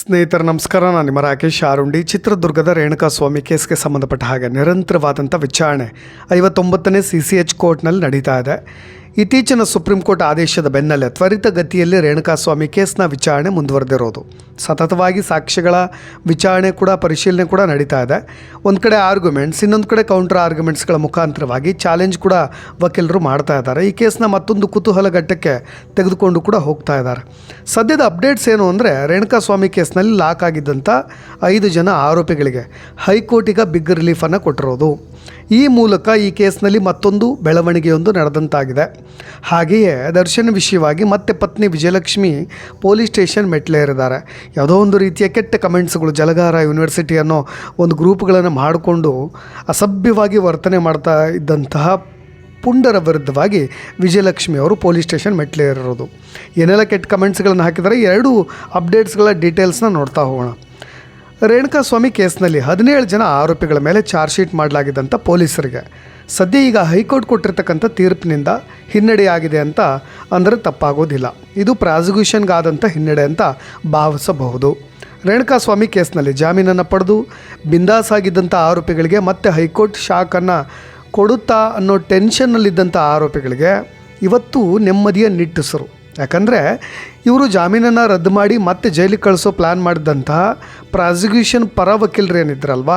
ಸ್ನೇಹಿತರ ನಮಸ್ಕಾರ. ನಾನು ನಿಮ್ಮ ರಾಕೇಶ್ ಆರುಂಡಿ. ಚಿತ್ರದುರ್ಗದ ರೇಣುಕಾಸ್ವಾಮಿ ಕೇಸ್ಗೆ ಸಂಬಂಧಪಟ್ಟ ಹಾಗೆ ನಿರಂತರವಾದಂಥ ವಿಚಾರಣೆ 59ನೇ CCH ಕೋರ್ಟ್ನಲ್ಲಿ ನಡೀತಾ ಇದೆ. ಇತ್ತೀಚಿನ ಸುಪ್ರೀಂ ಕೋರ್ಟ್ ಆದೇಶದ ಬೆನ್ನಲ್ಲೇ ತ್ವರಿತಗತಿಯಲ್ಲಿ ರೇಣುಕಾಸ್ವಾಮಿ ಕೇಸ್ನ ವಿಚಾರಣೆ ಮುಂದುವರೆದಿರೋದು. ಸತತವಾಗಿ ಸಾಕ್ಷ್ಯಗಳ ವಿಚಾರಣೆ ಕೂಡ ಪರಿಶೀಲನೆ ಕೂಡ ನಡೀತಾ ಇದೆ. ಒಂದು ಕಡೆ ಆರ್ಗ್ಯುಮೆಂಟ್ಸ್, ಇನ್ನೊಂದು ಕಡೆ ಕೌಂಟರ್ ಆರ್ಗ್ಯುಮೆಂಟ್ಸ್ಗಳ ಮುಖಾಂತರವಾಗಿ ಚಾಲೆಂಜ್ ಕೂಡ ವಕೀಲರು ಮಾಡ್ತಾ ಇದ್ದಾರೆ. ಈ ಕೇಸ್ನ ಮತ್ತೊಂದು ಕುತೂಹಲ ಘಟ್ಟಕ್ಕೆ ತೆಗೆದುಕೊಂಡು ಕೂಡ ಹೋಗ್ತಾ ಇದ್ದಾರೆ. ಸದ್ಯದ ಅಪ್ಡೇಟ್ಸ್ ಏನು ಅಂದರೆ, ರೇಣುಕಾಸ್ವಾಮಿ ಕೇಸ್ನಲ್ಲಿ ಲಾಕ್ ಆಗಿದ್ದಂಥ 5 ಜನ ಆರೋಪಿಗಳಿಗೆ ಹೈಕೋರ್ಟಿಗ ಬಿಗ್ ರಿಲೀಫನ್ನು ಕೊಟ್ಟಿರೋದು. ಈ ಮೂಲಕ ಈ ಕೇಸ್ನಲ್ಲಿ ಮತ್ತೊಂದು ಬೆಳವಣಿಗೆಯೊಂದು ನಡೆದಂತಾಗಿದೆ. ಹಾಗೆಯೇ ದರ್ಶನ್ ವಿಷಯವಾಗಿ ಮತ್ತೆ ಪತ್ನಿ ವಿಜಯಲಕ್ಷ್ಮಿ ಪೊಲೀಸ್ ಸ್ಟೇಷನ್ ಮೆಟ್ಲೇರಿದ್ದಾರೆ. ಯಾವುದೋ ಒಂದು ರೀತಿಯ ಕೆಟ್ಟ ಕಮೆಂಟ್ಸ್ಗಳು, ಜಲಗಾರ ಯೂನಿವರ್ಸಿಟಿ ಅನ್ನೋ ಒಂದು ಗ್ರೂಪ್ಗಳನ್ನು ಮಾಡಿಕೊಂಡು ಅಸಭ್ಯವಾಗಿ ವರ್ತನೆ ಮಾಡ್ತಾ ಇದ್ದಂತಹ ಪುಂಡರ ವಿರುದ್ಧವಾಗಿ ವಿಜಯಲಕ್ಷ್ಮಿ ಅವರು ಪೊಲೀಸ್ ಸ್ಟೇಷನ್ ಮೆಟ್ಲೇರಿರೋದು. ಏನೆಲ್ಲ ಕೆಟ್ಟ ಕಮೆಂಟ್ಸ್ಗಳನ್ನು ಹಾಕಿದ್ದಾರೆ, 2 ಅಪ್ಡೇಟ್ಸ್ಗಳ ಡೀಟೇಲ್ಸ್ನ ನೋಡ್ತಾ ಹೋಗೋಣ. ರೇಣುಕಾಸ್ವಾಮಿ ಕೇಸ್ನಲ್ಲಿ 17 ಜನ ಆರೋಪಿಗಳ ಮೇಲೆ ಚಾರ್ಜ್ ಶೀಟ್ ಮಾಡಲಾಗಿದ್ದಂಥ ಪೊಲೀಸರಿಗೆ ಸದ್ಯ ಈಗ ಹೈಕೋರ್ಟ್ ಕೊಟ್ಟಿರ್ತಕ್ಕಂಥ ತೀರ್ಪಿನಿಂದ ಹಿನ್ನಡೆಯಾಗಿದೆ ಅಂತ ಅಂದರೆ ತಪ್ಪಾಗೋದಿಲ್ಲ. ಇದು ಪ್ರಾಸಿಕ್ಯೂಷನ್ಗಾದಂಥ ಹಿನ್ನಡೆ ಅಂತ ಭಾವಿಸಬಹುದು. ರೇಣುಕಾಸ್ವಾಮಿ ಕೇಸ್ನಲ್ಲಿ ಜಾಮೀನನ್ನು ಪಡೆದು ಬಿಂದಾಸ್ ಆಗಿದ್ದಂಥ ಆರೋಪಿಗಳಿಗೆ ಮತ್ತೆ ಹೈಕೋರ್ಟ್ ಶಾಕನ್ನು ಕೊಡುತ್ತಾ ಅನ್ನೋ ಟೆನ್ಷನ್ನಲ್ಲಿದ್ದಂಥ ಆರೋಪಿಗಳಿಗೆ ಇವತ್ತು ನೆಮ್ಮದಿಯ ನಿಟ್ಟುಸಿರು. ಯಾಕಂದರೆ ಇವರು ಜಾಮೀನನ್ನು ರದ್ದು ಮಾಡಿ ಮತ್ತೆ ಜೈಲಿಗೆ ಕಳಿಸೋ ಪ್ಲ್ಯಾನ್ ಮಾಡಿದಂತಹ ಪ್ರಾಸಿಕ್ಯೂಷನ್ ಪರ ವಕೀಲರು ಏನಿದ್ರಲ್ವ,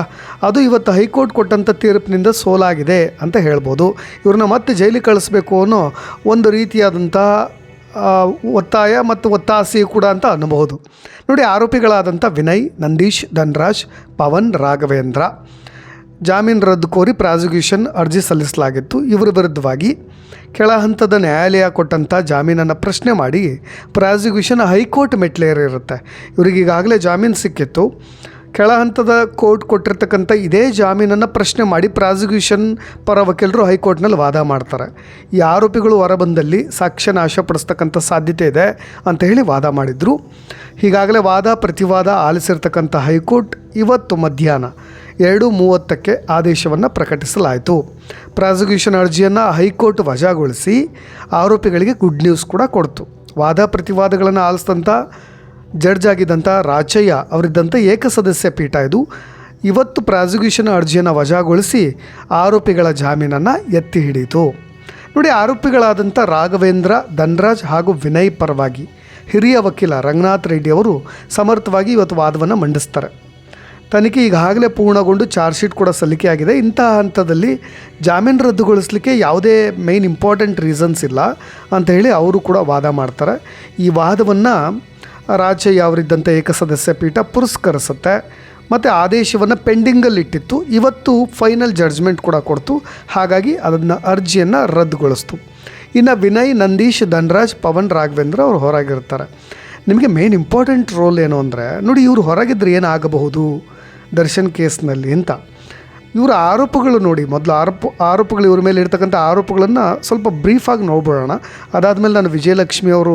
ಅದು ಇವತ್ತು ಹೈಕೋರ್ಟ್ ಕೊಟ್ಟಂಥ ತೀರ್ಪಿನಿಂದ ಸೋಲಾಗಿದೆ ಅಂತ ಹೇಳ್ಬೋದು. ಇವ್ರನ್ನ ಮತ್ತೆ ಜೈಲಿಗೆ ಕಳಿಸ್ಬೇಕು ಅನ್ನೋ ಒಂದು ರೀತಿಯಾದಂತಹ ಒತ್ತಾಯ ಮತ್ತು ಒತ್ತಾಸೆ ಕೂಡ ಅಂತ ಅನ್ನಬಹುದು. ನೋಡಿ, ಆರೋಪಿಗಳಾದಂಥ ವಿನಯ್, ನಂದೀಶ್, ಧನ್ರಾಜ್, ಪವನ್, ರಾಘವೇಂದ್ರ ಜಾಮೀನು ರದ್ದು ಕೋರಿ ಪ್ರಾಸಿಕ್ಯೂಷನ್ ಅರ್ಜಿ ಸಲ್ಲಿಸಲಾಗಿತ್ತು. ಇವರ ವಿರುದ್ಧವಾಗಿ ಕೆಳ ಹಂತದ ನ್ಯಾಯಾಲಯ ಕೊಟ್ಟಂಥ ಜಾಮೀನನ್ನು ಪ್ರಶ್ನೆ ಮಾಡಿ ಪ್ರಾಸಿಕ್ಯೂಷನ್ ಹೈಕೋರ್ಟ್ ಮೆಟ್ಲೇರಿರುತ್ತೆ. ಇವರಿಗೆ ಈಗಾಗಲೇ ಜಾಮೀನು ಸಿಕ್ಕಿತ್ತು. ಕೆಳ ಹಂತದ ಕೋರ್ಟ್ ಕೊಟ್ಟಿರ್ತಕ್ಕಂಥ ಇದೇ ಜಾಮೀನನ್ನು ಪ್ರಶ್ನೆ ಮಾಡಿ ಪ್ರಾಸಿಕ್ಯೂಷನ್ ಪರ ವಕೀಲರು ಹೈಕೋರ್ಟ್ನಲ್ಲಿ ವಾದ ಮಾಡ್ತಾರೆ. ಈ ಆರೋಪಿಗಳು ಹೊರಬಂದಲ್ಲಿ ಸಾಕ್ಷ್ಯ ನಾಶಪಡಿಸ್ತಕ್ಕಂಥ ಸಾಧ್ಯತೆ ಇದೆ ಅಂತ ಹೇಳಿ ವಾದ ಮಾಡಿದರು. ಹೀಗಾಗಲೇ ವಾದ ಪ್ರತಿವಾದ ಆಲಿಸಿರ್ತಕ್ಕಂಥ ಹೈಕೋರ್ಟ್ ಇವತ್ತು ಮಧ್ಯಾಹ್ನ 2:30ಕ್ಕೆ ಆದೇಶವನ್ನು ಪ್ರಕಟಿಸಲಾಯಿತು. ಪ್ರಾಸಿಕ್ಯೂಷನ್ ಅರ್ಜಿಯನ್ನು ಹೈಕೋರ್ಟ್ ವಜಾಗೊಳಿಸಿ ಆರೋಪಿಗಳಿಗೆ ಗುಡ್ ನ್ಯೂಸ್ ಕೂಡ ಕೊಡ್ತು. ವಾದ ಪ್ರತಿವಾದಗಳನ್ನು ಆಲಿಸಿದಂಥ ಜಡ್ಜ್ ಆಗಿದ್ದಂಥ ರಾಚಯ್ಯ ಅವರಿದ್ದಂಥ ಏಕಸದಸ್ಯ ಪೀಠ ಇದು ಇವತ್ತು ಪ್ರಾಸಿಕ್ಯೂಷನ್ ಅರ್ಜಿಯನ್ನು ವಜಾಗೊಳಿಸಿ ಆರೋಪಿಗಳ ಜಾಮೀನನ್ನು ಎತ್ತಿ ಹಿಡಿಯಿತು. ನೋಡಿ, ಆರೋಪಿಗಳಾದಂಥ ರಾಘವೇಂದ್ರ, ಧನ್ರಾಜ್ ಹಾಗೂ ವಿನಯ್ ಪರವಾಗಿ ಹಿರಿಯ ವಕೀಲ ರಂಗನಾಥ್ ರೆಡ್ಡಿ ಅವರು ಸಮರ್ಥವಾಗಿ ಇವತ್ತು ವಾದವನ್ನು ಮಂಡಿಸ್ತಾರೆ. ತನಿಖೆ ಈಗಾಗಲೇ ಪೂರ್ಣಗೊಂಡು ಚಾರ್ಜ್ ಶೀಟ್ ಕೂಡ ಸಲ್ಲಿಕೆಯಾಗಿದೆ. ಇಂತಹ ಹಂತದಲ್ಲಿ ಜಾಮೀನು ರದ್ದುಗೊಳಿಸಲಿಕ್ಕೆ ಯಾವುದೇ ಮೇನ್ ಇಂಪಾರ್ಟೆಂಟ್ ರೀಸನ್ಸ್ ಇಲ್ಲ ಅಂತ ಹೇಳಿ ಅವರು ಕೂಡ ವಾದ ಮಾಡ್ತಾರೆ. ಈ ವಾದವನ್ನು ರಾಚಯ್ಯ ಅವರಿದ್ದಂಥ ಏಕಸದಸ್ಯ ಪೀಠ ಪುರಸ್ಕರಿಸುತ್ತೆ ಮತ್ತು ಆದೇಶವನ್ನು ಪೆಂಡಿಂಗಲ್ಲಿಟ್ಟಿತ್ತು. ಇವತ್ತು ಫೈನಲ್ ಜಡ್ಜ್ಮೆಂಟ್ ಕೂಡ ಕೊಡ್ತು. ಹಾಗಾಗಿ ಅದನ್ನು ಅರ್ಜಿಯನ್ನು ರದ್ದುಗೊಳಿಸ್ತು. ಇನ್ನು ವಿನಯ್, ನಂದೀಶ್, ಧನ್ರಾಜ್, ಪವನ್, ರಾಘವೇಂದ್ರ ಅವರು ಹೊರಗಿರ್ತಾರೆ. ನಿಮಗೆ ಮೇನ್ ಇಂಪಾರ್ಟೆಂಟ್ ರೋಲ್ ಏನು ಅಂದರೆ, ನೋಡಿ, ಇವರು ಹೊರಗಿದ್ರೆ ಏನಾಗಬಹುದು ದರ್ಶನ್ ಕೇಸ್ನಲ್ಲಿ ಅಂತ. ಇವರ ಆರೋಪಗಳು ನೋಡಿ, ಮೊದಲು ಆರೋಪಗಳು ಇವ್ರ ಮೇಲೆ ಇರ್ತಕ್ಕಂಥ ಆರೋಪಗಳನ್ನು ಸ್ವಲ್ಪ ಬ್ರೀಫಾಗಿ ನೋಡ್ಬಿಡೋಣ. ಅದಾದಮೇಲೆ ನಾನು ವಿಜಯಲಕ್ಷ್ಮಿ ಅವರು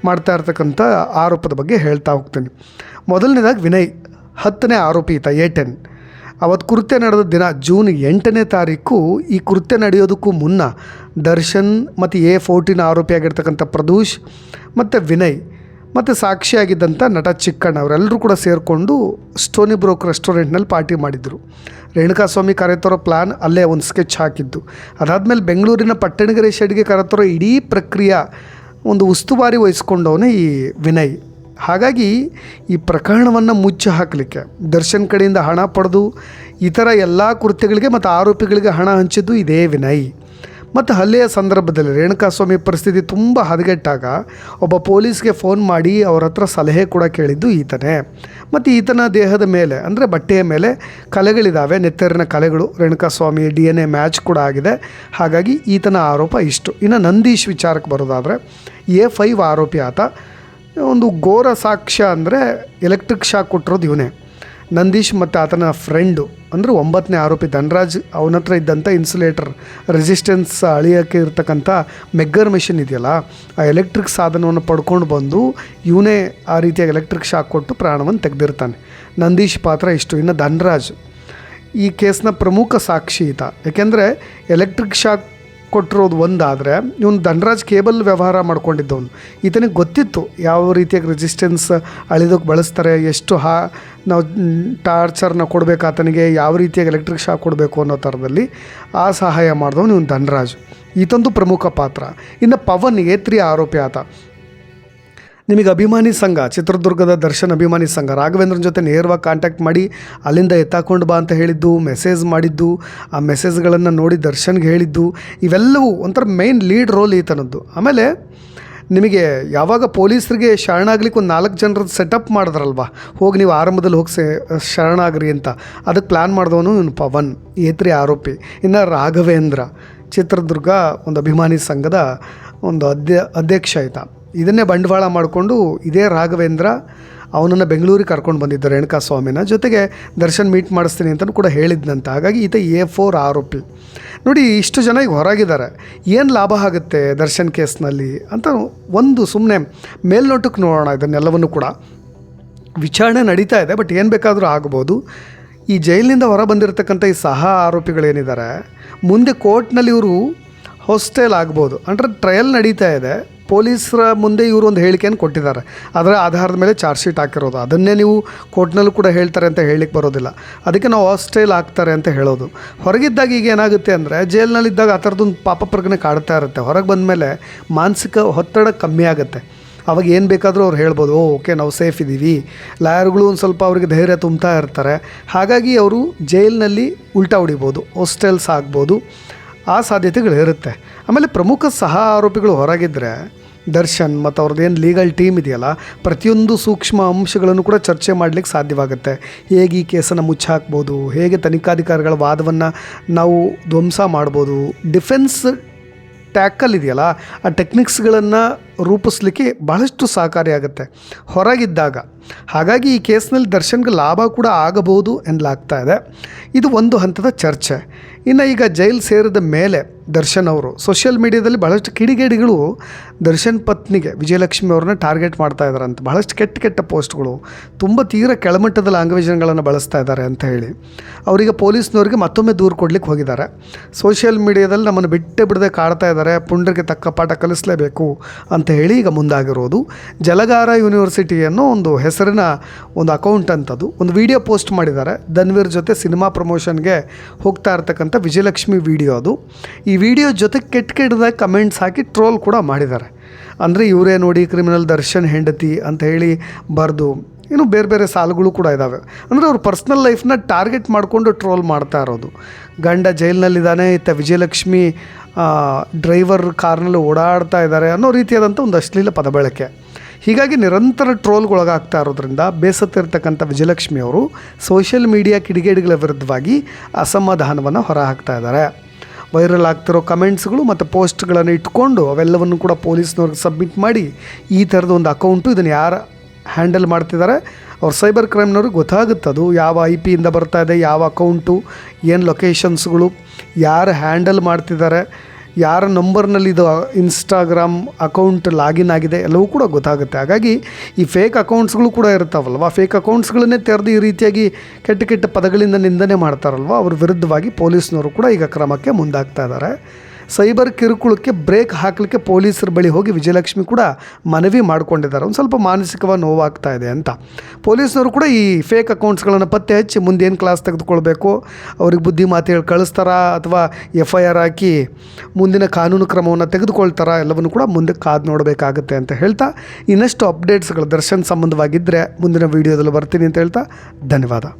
ಮಾಡ್ತಾ ಇರ್ತಕ್ಕಂಥ ಆರೋಪದ ಬಗ್ಗೆ ಹೇಳ್ತಾ ಹೋಗ್ತೀನಿ. ಮೊದಲನೇದಾಗಿ ವಿನಯ್ 10ನೇ ಆರೋಪಿ ಈತ A10. ಅವತ್ತು ಕೃತ್ಯ ನಡೆದ ದಿನ ಜೂನ್ 8ನೇ ತಾರೀಕು. ಈ ಕೃತ್ಯ ನಡೆಯೋದಕ್ಕೂ ಮುನ್ನ ದರ್ಶನ್ ಮತ್ತು A14 ಆರೋಪಿಯಾಗಿರ್ತಕ್ಕಂಥ ಪ್ರದೂಷ್ ಮತ್ತು ವಿನಯ್ ಮತ್ತು ಸಾಕ್ಷಿಯಾಗಿದ್ದಂಥ ನಟ ಚಿಕ್ಕಣ್ಣ ಅವರೆಲ್ಲರೂ ಕೂಡ ಸೇರಿಕೊಂಡು ಸ್ಟೋನಿ ಬ್ರೋಕ್ ರೆಸ್ಟೋರೆಂಟ್ನಲ್ಲಿ ಪಾರ್ಟಿ ಮಾಡಿದರು. ರೇಣುಕಾಸ್ವಾಮಿ ಕರೆತರೋ ಪ್ಲ್ಯಾನ್ ಅಲ್ಲೇ ಒಂದು ಸ್ಕೆಚ್ ಹಾಕಿದ್ದು. ಅದಾದಮೇಲೆ ಬೆಂಗಳೂರಿನ ಪಟ್ಟಣಗೆರೆ ಶೆಡ್ಗೆ ಕರೆತರೋ ಇಡೀ ಪ್ರಕ್ರಿಯೆ ಒಂದು ಉಸ್ತುವಾರಿ ವಹಿಸ್ಕೊಂಡವನೇ ಈ ವಿನಯ್. ಹಾಗಾಗಿ ಈ ಪ್ರಕರಣವನ್ನು ಮುಚ್ಚಿ ಹಾಕಲಿಕ್ಕೆ ದರ್ಶನ್ ಕಡೆಯಿಂದ ಹಣ ಪಡೆದು ಇತರ ಎಲ್ಲ ಕೃತ್ಯಗಳಿಗೆ ಮತ್ತು ಆರೋಪಿಗಳಿಗೆ ಹಣ ಹಂಚಿದ್ದು ಇದೇ ವಿನಯ್. ಮತ್ತು ಹಲ್ಲೆಯ ಸಂದರ್ಭದಲ್ಲಿ ರೇಣುಕಾಸ್ವಾಮಿ ಪರಿಸ್ಥಿತಿ ತುಂಬ ಹದಗೆಟ್ಟಾಗ ಒಬ್ಬ ಪೊಲೀಸ್ಗೆ ಫೋನ್ ಮಾಡಿ ಅವ್ರ ಹತ್ರ ಸಲಹೆ ಕೂಡ ಕೇಳಿದ್ದು ಈತನೇ. ಮತ್ತು ಈತನ ದೇಹದ ಮೇಲೆ ಅಂದರೆ ಬಟ್ಟೆಯ ಮೇಲೆ ಕಲೆಗಳಿದ್ದಾವೆ, ನೆತ್ತರಿನ ಕಲೆಗಳು. ರೇಣುಕಾಸ್ವಾಮಿ DNA ಮ್ಯಾಚ್ ಕೂಡ ಆಗಿದೆ. ಹಾಗಾಗಿ ಈತನ ಆರೋಪ ಇಷ್ಟು. ಇನ್ನು ನಂದೀಶ್ ವಿಚಾರಕ್ಕೆ ಬರೋದಾದರೆ A5 ಆರೋಪಿ ಆತ. ಒಂದು ಘೋರ ಸಾಕ್ಷ್ಯ ಅಂದರೆ ಎಲೆಕ್ಟ್ರಿಕ್ ಶಾಕ್ ಕೊಟ್ಟಿರೋದು ಇವನೇ. ನಂದೀಶ್ ಮತ್ತು ಆತನ ಫ್ರೆಂಡು ಅಂದರೆ 9ನೇ ಆರೋಪಿ ಧನ್ರಾಜ್, ಅವನ ಹತ್ರ ಇದ್ದಂಥ ಇನ್ಸುಲೇಟರ್ ರೆಸಿಸ್ಟೆನ್ಸ್ ಅಳಿಯೋಕ್ಕೆ ಇರ್ತಕ್ಕಂಥ ಮೆಗ್ಗರ್ ಮೆಷಿನ್ ಇದೆಯಲ್ಲ, ಆ ಎಲೆಕ್ಟ್ರಿಕ್ ಸಾಧನವನ್ನು ಪಡ್ಕೊಂಡು ಬಂದು ಇವನೇ ಆ ರೀತಿಯಾಗಿ ಎಲೆಕ್ಟ್ರಿಕ್ ಶಾಕ್ ಕೊಟ್ಟು ಪ್ರಾಣವನ್ನು ತೆಗೆದಿರ್ತಾನೆ. ನಂದೀಶ್ ಪಾತ್ರ ಇಷ್ಟು. ಇನ್ನು ಧನ್ರಾಜ್ ಈ ಕೇಸ್ನ ಪ್ರಮುಖ ಸಾಕ್ಷಿ ಈತ. ಯಾಕೆಂದರೆ ಎಲೆಕ್ಟ್ರಿಕ್ ಶಾಕ್ ಕೊಟ್ಟಿರೋದು ಒಂದಾದರೆ, ಇವನು ಧನರಾಜ್ ಕೇಬಲ್ ವ್ಯವಹಾರ ಮಾಡ್ಕೊಂಡಿದ್ದವನು. ಈತನಿಗೆ ಗೊತ್ತಿತ್ತು ಯಾವ ರೀತಿಯಾಗಿ ರೆಸಿಸ್ಟೆನ್ಸ್ ಅಳಿದೋಕೆ ಬಳಸ್ತಾರೆ, ಎಷ್ಟು ನಾವು ಟಾರ್ಚರ್ನ ಕೊಡಬೇಕು ಆತನಿಗೆ, ಯಾವ ರೀತಿಯಾಗಿ ಎಲೆಕ್ಟ್ರಿಕ್ ಶಾಕ್ ಕೊಡಬೇಕು ಅನ್ನೋ ಥರದಲ್ಲಿ ಆ ಸಹಾಯ ಮಾಡಿದವನು ಇವನು ಧನರಾಜ್. ಈತಂದು ಪ್ರಮುಖ ಪಾತ್ರ. ಇನ್ನು ಪವನ್ A3 ಆರೋಪಿ ಆತ. ನಿಮಗೆ ಅಭಿಮಾನಿ ಸಂಘ, ಚಿತ್ರದುರ್ಗದ ದರ್ಶನ್ ಅಭಿಮಾನಿ ಸಂಘ ರಾಘವೇಂದ್ರನ ಜೊತೆ ನೇರವಾಗಿ ಕಾಂಟ್ಯಾಕ್ಟ್ ಮಾಡಿ ಅಲ್ಲಿಂದ ಎತ್ತಾಕೊಂಡು ಬಾ ಅಂತ ಹೇಳಿದ್ದು, ಮೆಸೇಜ್ ಮಾಡಿದ್ದು, ಆ ಮೆಸೇಜ್ಗಳನ್ನು ನೋಡಿ ದರ್ಶನ್ಗೆ ಹೇಳಿದ್ದು, ಇವೆಲ್ಲವೂ ಒಂಥರ ಮೇನ್ ಲೀಡ್ ರೋಲ್ ಈತನದ್ದು. ಆಮೇಲೆ ನಿಮಗೆ ಯಾವಾಗ ಪೊಲೀಸರಿಗೆ ಶರಣಾಗ್ಲಿಕ್ಕೆ ಒಂದು 4 ಜನರದ್ದು ಸೆಟಪ್ ಮಾಡಿದ್ರಲ್ವ, ಹೋಗಿ ನೀವು ಆರಂಭದಲ್ಲಿ ಹೋಗಿ ಶರಣಾಗ್ರಿ ಅಂತ, ಅದಕ್ಕೆ ಪ್ಲ್ಯಾನ್ ಮಾಡಿದವನು ಇವನು ಪವನ್ A3 ಆರೋಪಿ. ಇನ್ನು ರಾಘವೇಂದ್ರ ಚಿತ್ರದುರ್ಗ ಒಂದು ಅಭಿಮಾನಿ ಸಂಘದ ಒಂದು ಅಧ್ಯಕ್ಷ ಆಯಿತ. ಇದನ್ನೇ ಬಂಡವಾಳ ಮಾಡಿಕೊಂಡು ಇದೇ ರಾಘವೇಂದ್ರ ಅವನನ್ನು ಬೆಂಗಳೂರಿಗೆ ಕರ್ಕೊಂಡು ಬಂದಿದ್ದ ರೇಣುಕಾಸ್ವಾಮಿನ ಜೊತೆಗೆ ದರ್ಶನ್ ಮೀಟ್ ಮಾಡಿಸ್ತೀನಿ ಅಂತಲೂ ಕೂಡ ಹೇಳಿದ್ನಂತ. ಹಾಗಾಗಿ ಈತ A4 ಆರೋಪಿ. ನೋಡಿ, ಇಷ್ಟು ಜನ ಈಗ ಹೊರಗಿದ್ದಾರೆ, ಏನು ಲಾಭ ಆಗುತ್ತೆ ದರ್ಶನ್ ಕೇಸ್ನಲ್ಲಿ ಅಂತ ಒಂದು ಸುಮ್ಮನೆ ಮೇಲ್ನೋಟಕ್ಕೆ ನೋಡೋಣ. ಇದನ್ನೆಲ್ಲವನ್ನು ಕೂಡ ವಿಚಾರಣೆ ನಡೀತಾ ಇದೆ, ಬಟ್ ಏನು ಬೇಕಾದರೂ ಆಗ್ಬೋದು. ಈ ಜೈಲಿನಿಂದ ಹೊರ ಬಂದಿರತಕ್ಕಂಥ ಈ ಸಹ ಆರೋಪಿಗಳೇನಿದ್ದಾರೆ, ಮುಂದೆ ಕೋರ್ಟ್ನಲ್ಲಿ ಇವರು ಹಾಸ್ಟೆಲ್ ಆಗ್ಬೋದು. ಅಂದರೆ ಟ್ರಯಲ್ ನಡೀತಾ ಇದೆ, ಪೊಲೀಸರ ಮುಂದೆ ಇವರು ಒಂದು ಹೇಳಿಕೆಯನ್ನು ಕೊಟ್ಟಿದ್ದಾರೆ, ಅದರ ಆಧಾರದ ಮೇಲೆ ಚಾರ್ಜ್ ಶೀಟ್ ಹಾಕಿರೋದು. ಅದನ್ನೇ ನೀವು ಕೋರ್ಟ್ನಲ್ಲೂ ಕೂಡ ಹೇಳ್ತಾರೆ ಅಂತ ಹೇಳಲಿಕ್ಕೆ ಬರೋದಿಲ್ಲ. ಅದಕ್ಕೆ ನಾವು ಹಾಸ್ಟೆಲ್ ಆಗ್ತಾರೆ ಅಂತ ಹೇಳೋದು. ಹೊರಗಿದ್ದಾಗ ಈಗ ಏನಾಗುತ್ತೆ ಅಂದರೆ, ಜೈಲಿನಲ್ಲಿದ್ದಾಗ ಆ ಥರದೊಂದು ಪಾಪ ಪ್ರಜ್ಞೆ ಕಾಡ್ತಾ ಇರುತ್ತೆ. ಹೊರಗೆ ಬಂದಮೇಲೆ ಮಾನಸಿಕ ಒತ್ತಡ ಕಮ್ಮಿ ಆಗುತ್ತೆ. ಅವಾಗ ಏನು ಬೇಕಾದರೂ ಅವ್ರು ಹೇಳ್ಬೋದು, ಓಕೆ ನಾವು ಸೇಫ್ ಇದ್ದೀವಿ. ಲಾಯರ್ಗಳು ಒಂದು ಸ್ವಲ್ಪ ಅವರಿಗೆ ಧೈರ್ಯ ತುಂಬ್ತಾ ಇರ್ತಾರೆ. ಹಾಗಾಗಿ ಅವರು ಜೈಲಿನಲ್ಲಿ ಉಲ್ಟಾ ಹೊಡಿಬೋದು, ಹಾಸ್ಟೆಲ್ಸ್ ಆಗ್ಬೋದು, ಆ ಸಾಧ್ಯತೆಗಳಿರುತ್ತೆ. ಆಮೇಲೆ ಪ್ರಮುಖ ಸಹ ಆರೋಪಿಗಳು ಹೊರಗಿದ್ದರೆ ದರ್ಶನ್ ಮತ್ತು ಅವ್ರದ್ದೇನು ಲೀಗಲ್ ಟೀಮ್ ಇದೆಯಲ್ಲ, ಪ್ರತಿಯೊಂದು ಸೂಕ್ಷ್ಮ ಅಂಶಗಳನ್ನು ಕೂಡ ಚರ್ಚೆ ಮಾಡಲಿಕ್ಕೆ ಸಾಧ್ಯವಾಗುತ್ತೆ. ಹೇಗೆ ಈ ಕೇಸನ್ನು ಮುಚ್ಚಾಕ್ಬೋದು, ಹೇಗೆ ತನಿಖಾಧಿಕಾರಿಗಳ ವಾದವನ್ನು ನಾವು ಧ್ವಂಸ ಮಾಡ್ಬೋದು, ಡಿಫೆನ್ಸ್ ಟ್ಯಾಕಲ್ ಇದೆಯಲ್ಲ ಆ ಟೆಕ್ನಿಕ್ಸ್ಗಳನ್ನು ರೂಪಿಸ್ಲಿಕ್ಕೆ ಬಹಳಷ್ಟು ಸಹಕಾರಿಯಾಗುತ್ತೆ ಹೊರಗಿದ್ದಾಗ. ಹಾಗಾಗಿ ಈ ಕೇಸ್ನಲ್ಲಿ ದರ್ಶನ್ಗೆ ಲಾಭ ಕೂಡ ಆಗಬಹುದು ಎನ್ನಲಾಗ್ತಾ ಇದೆ. ಇದು ಒಂದು ಹಂತದ ಚರ್ಚೆ. ಇನ್ನು ಈಗ ಜೈಲು ಸೇರಿದ ಮೇಲೆ ದರ್ಶನ್ ಅವರು ಸೋಷಿಯಲ್ ಮೀಡಿಯಾದಲ್ಲಿ ಬಹಳಷ್ಟು ಕಿಡಿಗೇಡಿಗಳು ದರ್ಶನ್ ಪತ್ನಿಗೆ ವಿಜಯಲಕ್ಷ್ಮಿ ಅವ್ರನ್ನ ಟಾರ್ಗೆಟ್ ಮಾಡ್ತಾ ಇದ್ದಾರೆ ಅಂತ. ಬಹಳಷ್ಟು ಕೆಟ್ಟ ಪೋಸ್ಟ್ಗಳು, ತುಂಬ ತೀರ ಕೆಳಮಟ್ಟದ ಲ್ಯಾಂಗ್ವೇಜ್ಗಳನ್ನು ಬಳಸ್ತಾ ಇದ್ದಾರೆ ಅಂತ ಹೇಳಿ ಅವರಿಗೆ ಪೊಲೀಸ್ನವ್ರಿಗೆ ಮತ್ತೊಮ್ಮೆ ದೂರು ಕೊಡ್ಲಿಕ್ಕೆ ಹೋಗಿದ್ದಾರೆ. ಸೋಷಿಯಲ್ ಮೀಡಿಯಾದಲ್ಲಿ ನಮ್ಮನ್ನು ಬಿಡದೆ ಕಾಡ್ತಾ ಇದ್ದಾರೆ, ಪುಂಡ್ರಿಗೆ ತಕ್ಕ ಪಾಠ ಕಲಿಸಲೇಬೇಕು ಅಂತ ಹೇಳಿ ಈಗ ಮುಂದಾಗಿರೋದು. ಜಲಗಾರ ಯೂನಿವರ್ಸಿಟಿ ಅನ್ನೋ ಒಂದು ಹೆಸರಿನ ಒಂದು ಅಕೌಂಟ್ ಅಂತದ್ದು ಒಂದು ವಿಡಿಯೋ ಪೋಸ್ಟ್ ಮಾಡಿದ್ದಾರೆ. ಧನ್ವೀರ್ ಜೊತೆ ಸಿನಿಮಾ ಪ್ರಮೋಷನ್ಗೆ ಹೋಗ್ತಾ ಇರ್ತಕ್ಕಂಥ ವಿಜಯಲಕ್ಷ್ಮಿ ವಿಡಿಯೋ ಅದು. ಈ ವಿಡಿಯೋ ಜೊತೆ ಕೆಟ್ಟದಾಗಿ ಕಮೆಂಟ್ಸ್ ಹಾಕಿ ಟ್ರೋಲ್ ಕೂಡ ಮಾಡಿದ್ದಾರೆ. ಅಂದರೆ ಇವರೇ ನೋಡಿ ಕ್ರಿಮಿನಲ್ ದರ್ಶನ್ ಹೆಂಡತಿ ಅಂತ ಹೇಳಿ ಬರೆದು ಇನ್ನು ಬೇರೆ ಸಾಲುಗಳು ಕೂಡ ಇದ್ದಾವೆ. ಅಂದರೆ ಅವ್ರ ಪರ್ಸ್ನಲ್ ಲೈಫ್ನ ಟಾರ್ಗೆಟ್ ಮಾಡಿಕೊಂಡು ಟ್ರೋಲ್ ಮಾಡ್ತಾ ಇರೋದು. ಗಂಡ ಜೈಲಿನಲ್ಲಿದ್ದಾನೆ, ಇತ್ತ ವಿಜಯಲಕ್ಷ್ಮಿ ಡ್ರೈವರ್ ಕಾರ್ನಲ್ಲಿ ಓಡಾಡ್ತಾ ಇದ್ದಾರೆ ಅನ್ನೋ ರೀತಿಯಾದಂಥ ಒಂದು ಅಶ್ಲೀಲ ಪದ ಬಳಕೆ. ಹೀಗಾಗಿ ನಿರಂತರ ಟ್ರೋಲ್ಗೊಳಗಾಗ್ತಾ ಇರೋದ್ರಿಂದ ಬೇಸತ್ತಿರ್ತಕ್ಕಂಥ ವಿಜಯಲಕ್ಷ್ಮಿ ಅವರು ಸೋಷಿಯಲ್ ಮೀಡಿಯಾ ಕಿಡಿಗೇಡಿಗಳ ವಿರುದ್ಧವಾಗಿ ಅಸಮಾಧಾನವನ್ನು ಹೊರಹಾಕ್ತಾ ಇದ್ದಾರೆ. ವೈರಲ್ ಆಗ್ತಿರೋ ಕಮೆಂಟ್ಸ್ಗಳು ಮತ್ತು ಪೋಸ್ಟ್ಗಳನ್ನು ಇಟ್ಕೊಂಡು ಅವೆಲ್ಲವನ್ನು ಕೂಡ ಪೊಲೀಸ್ನವ್ರಿಗೆ ಸಬ್ಮಿಟ್ ಮಾಡಿ ಈ ಥರದ ಒಂದು ಅಕೌಂಟು ಇದನ್ನು ಯಾರು ಹ್ಯಾಂಡಲ್ ಮಾಡ್ತಿದ್ದಾರೆ ಅವ್ರು ಸೈಬರ್ ಕ್ರೈಮ್ನವ್ರಿಗೆ ಗೊತ್ತಾಗುತ್ತದು ಯಾವ IP ಇಂದ ಬರ್ತಾ ಇದೆ, ಯಾವ ಅಕೌಂಟು, ಏನು ಲೊಕೇಶನ್ಸ್ಗಳು, ಯಾರು ಹ್ಯಾಂಡಲ್ ಮಾಡ್ತಿದ್ದಾರೆ, ಯಾರ ನಂಬರ್ನಲ್ಲಿ ಇದು ಇನ್ಸ್ಟಾಗ್ರಾಮ್ ಅಕೌಂಟ್ ಲಾಗಿನ್ ಆಗಿದೆ, ಎಲ್ಲವೂ ಕೂಡ ಗೊತ್ತಾಗುತ್ತೆ. ಹಾಗಾಗಿ ಈ ಫೇಕ್ ಅಕೌಂಟ್ಸ್ಗಳು ಕೂಡ ಇರ್ತಾವಲ್ವ, ಫೇಕ್ ಅಕೌಂಟ್ಸ್ಗಳನ್ನೇ ತೆರೆದು ಈ ರೀತಿಯಾಗಿ ಕೆಟ್ಟ ಪದಗಳಿಂದ ನಿಂದನೆ ಮಾಡ್ತಾರಲ್ವ, ಅವ್ರ ವಿರುದ್ಧವಾಗಿ ಪೊಲೀಸ್ನವರು ಕೂಡ ಈಗ ಕ್ರಮಕ್ಕೆ ಮುಂದಾಗ್ತಾ ಇದ್ದಾರೆ. ಸೈಬರ್ ಕಿರುಕುಳಕ್ಕೆ ಬ್ರೇಕ್ ಹಾಕಲಿಕ್ಕೆ ಪೊಲೀಸರ ಬಳಿ ಹೋಗಿ ವಿಜಯಲಕ್ಷ್ಮಿ ಕೂಡ ಮನವಿ ಮಾಡ್ಕೊಂಡಿದ್ದಾರೆ. ಒಂದು ಸ್ವಲ್ಪ ಮಾನಸಿಕವಾಗಿ ನೋವಾಗ್ತಾ ಇದೆ ಅಂತ. ಪೊಲೀಸ್ನವರು ಕೂಡ ಈ ಫೇಕ್ ಅಕೌಂಟ್ಸ್ಗಳನ್ನು ಪತ್ತೆ ಹಚ್ಚಿ ಮುಂದೆ ಏನು ಕ್ಲಾಸ್ ತೆಗೆದುಕೊಳ್ಬೇಕು, ಅವ್ರಿಗೆ ಬುದ್ಧಿ ಮಾತು ಹೇಳಿ ಕಳಿಸ್ತಾರಾ ಅಥವಾ FIR ಹಾಕಿ ಮುಂದಿನ ಕಾನೂನು ಕ್ರಮವನ್ನು ತೆಗೆದುಕೊಳ್ತಾರಾ, ಎಲ್ಲವನ್ನು ಕೂಡ ಮುಂದೆ ಕಾದು ನೋಡಬೇಕಾಗುತ್ತೆ ಅಂತ ಹೇಳ್ತಾ, ಇನ್ನಷ್ಟು ಅಪ್ಡೇಟ್ಸ್ಗಳು ದರ್ಶನ್ ಸಂಬಂಧವಾಗಿದ್ದರೆ ಮುಂದಿನ ವೀಡಿಯೋದಲ್ಲಿ ಬರ್ತೀನಿ ಅಂತ ಹೇಳ್ತಾ ಧನ್ಯವಾದ.